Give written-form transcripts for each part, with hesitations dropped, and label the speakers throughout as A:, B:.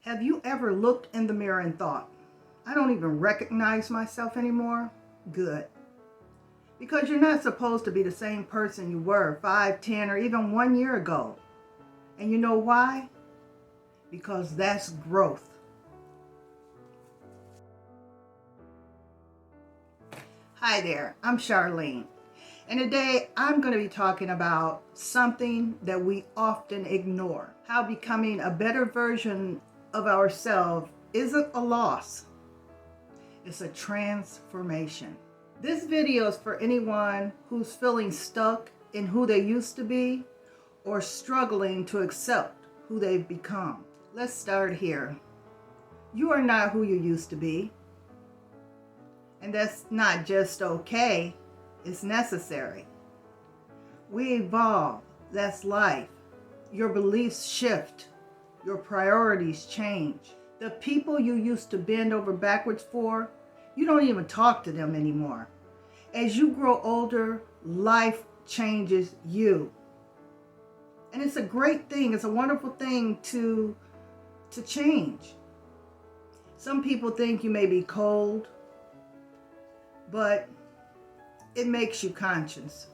A: Have you ever looked in the mirror and thought, I don't even recognize myself anymore? Good. Because you're not supposed to be the same person you were 5, 10, or even 1 year ago. And you know why? Because that's growth. Hi there, I'm Charlene. And today I'm going to be talking about something that we often ignore. How becoming a better version of ourselves isn't a loss. It's a transformation. This video is for anyone who's feeling stuck in who they used to be or struggling to accept who they've become. Let's start here. You are not who you used to be. And that's not just okay, it's necessary. We evolve, that's life. Your beliefs shift, your priorities change. The people you used to bend over backwards for, you don't even talk to them anymore. As you grow older, life changes you. And it's a great thing, it's a wonderful thing to change. Some people think you may be cold, but it makes you conscious.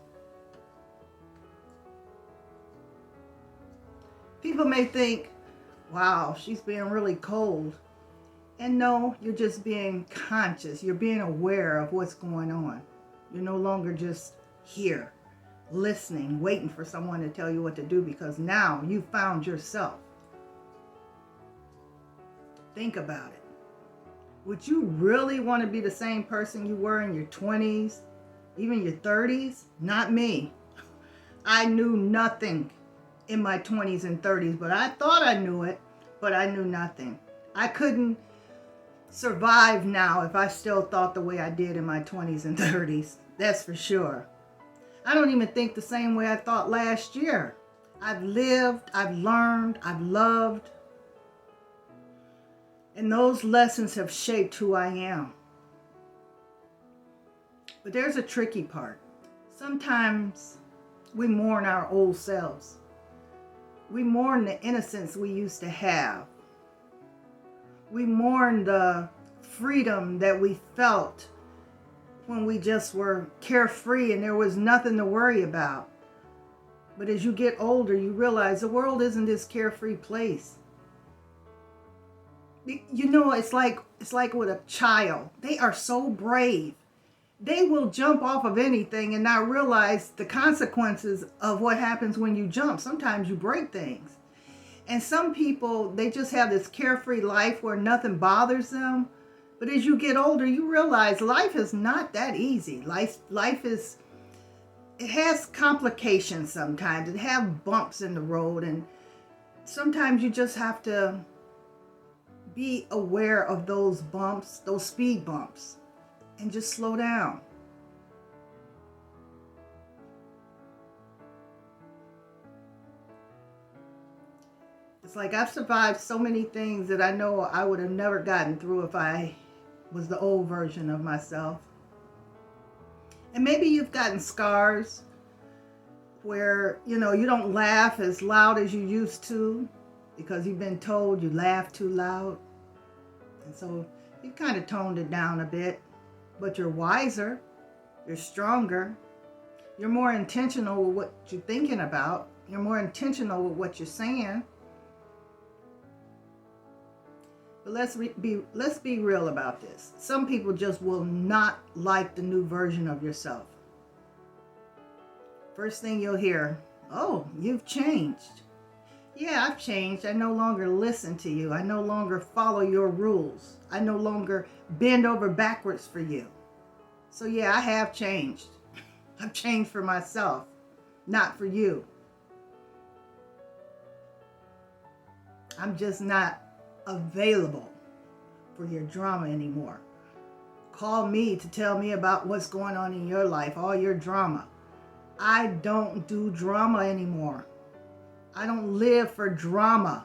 A: People may think, wow, she's being really cold. And no, you're just being conscious. You're being aware of what's going on. You're no longer just here, listening, waiting for someone to tell you what to do, because now you found yourself. Think about it. Would you really want to be the same person you were in your 20s, even your 30s? Not me. I knew nothing in my 20s and 30s, but I thought I knew it, but I knew nothing. I couldn't survive now if I still thought the way I did in my 20s and 30s. That's for sure. I don't even think the same way I thought last year. I've lived, I've learned, I've loved. And those lessons have shaped who I am. But there's a tricky part. Sometimes we mourn our old selves. We mourn the innocence we used to have. We mourn the freedom that we felt when we just were carefree and there was nothing to worry about. But as you get older, you realize the world isn't this carefree place. You know, it's like with a child. They are so brave. They will jump off of anything and not realize the consequences of what happens when you jump. Sometimes you break things. And some people, they just have this carefree life where nothing bothers them. But as you get older, you realize life is not that easy. Life is, it has complications sometimes. It has bumps in the road. And sometimes you just have to be aware of those bumps, those speed bumps, and just slow down. It's like I've survived so many things that I know I would have never gotten through if I was the old version of myself. And maybe you've gotten scars where, you don't laugh as loud as you used to because you've been told you laugh too loud. And so you kind of toned it down a bit, but you're wiser, you're stronger, you're more intentional with what you're thinking about, you're more intentional with what you're saying. But let's be real about this. Some people just will not like the new version of yourself. First thing you'll hear, oh, you've changed. Yeah, I've changed. I no longer listen to you. I no longer follow your rules. I no longer bend over backwards for you. So yeah, I have changed. I've changed for myself, not for you. I'm just not available for your drama anymore. Call me to tell me about what's going on in your life, all your drama. I don't do drama anymore. I don't live for drama.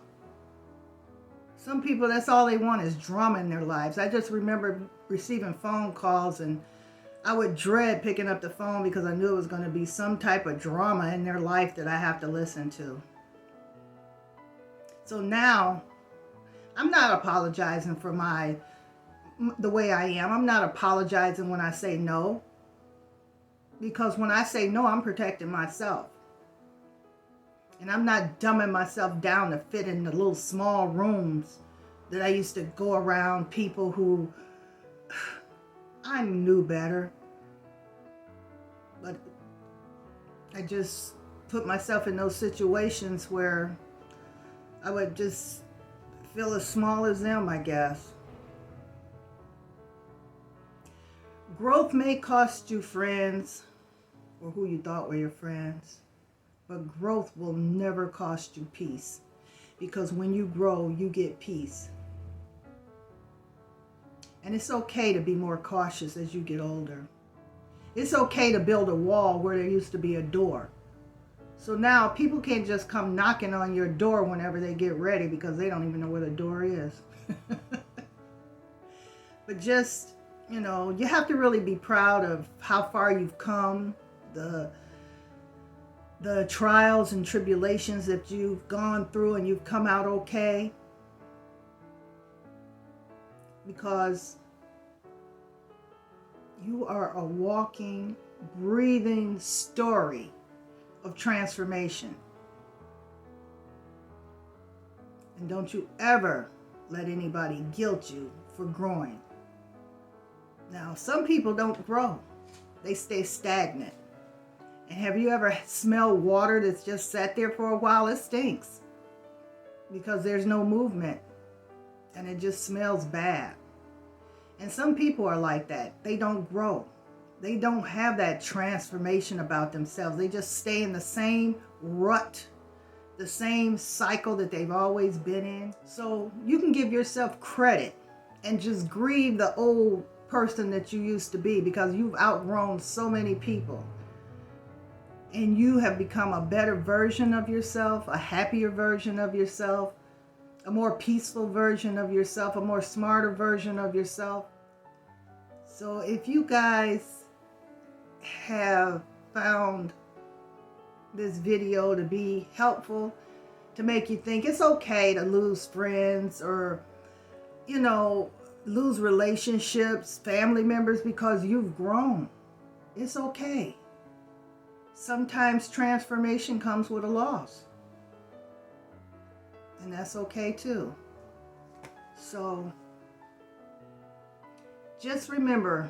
A: Some people, that's all they want is drama in their lives. I just remember receiving phone calls and I would dread picking up the phone because I knew it was going to be some type of drama in their life that I have to listen to. So now I'm not apologizing for the way I am. I'm not apologizing when I say no. Because when I say no, I'm protecting myself. And I'm not dumbing myself down to fit in the little small rooms that I used to go around people who I knew better. But I just put myself in those situations where I would just feel as small as them, I guess. Growth may cost you friends or who you thought were your friends, but growth will never cost you peace, because when you grow, you get peace. And it's okay to be more cautious as you get older. It's okay to build a wall where there used to be a door. So now people can't just come knocking on your door whenever they get ready because they don't even know where the door is. But just, you have to really be proud of how far you've come, the trials and tribulations that you've gone through, and you've come out okay. Because you are a walking, breathing story of transformation. And don't you ever let anybody guilt you for growing. Now, some people don't grow. They stay stagnant. And have you ever smelled water that's just sat there for a while? It stinks because there's no movement and it just smells bad. And some people are like that. They don't grow. They don't have that transformation about themselves. They just stay in the same rut, the same cycle that they've always been in. So you can give yourself credit and just grieve the old person that you used to be, because you've outgrown so many people. And you have become a better version of yourself, a happier version of yourself, a more peaceful version of yourself, a more smarter version of yourself. So if you guys have found this video to be helpful, to make you think it's okay to lose friends or, lose relationships, family members, because you've grown. It's okay. Sometimes transformation comes with a loss. And that's okay too. So just remember,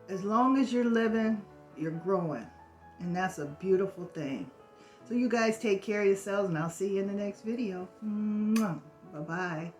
A: as long as you're living, you're growing. And that's a beautiful thing. So you guys take care of yourselves, and I'll see you in the next video. Bye-bye.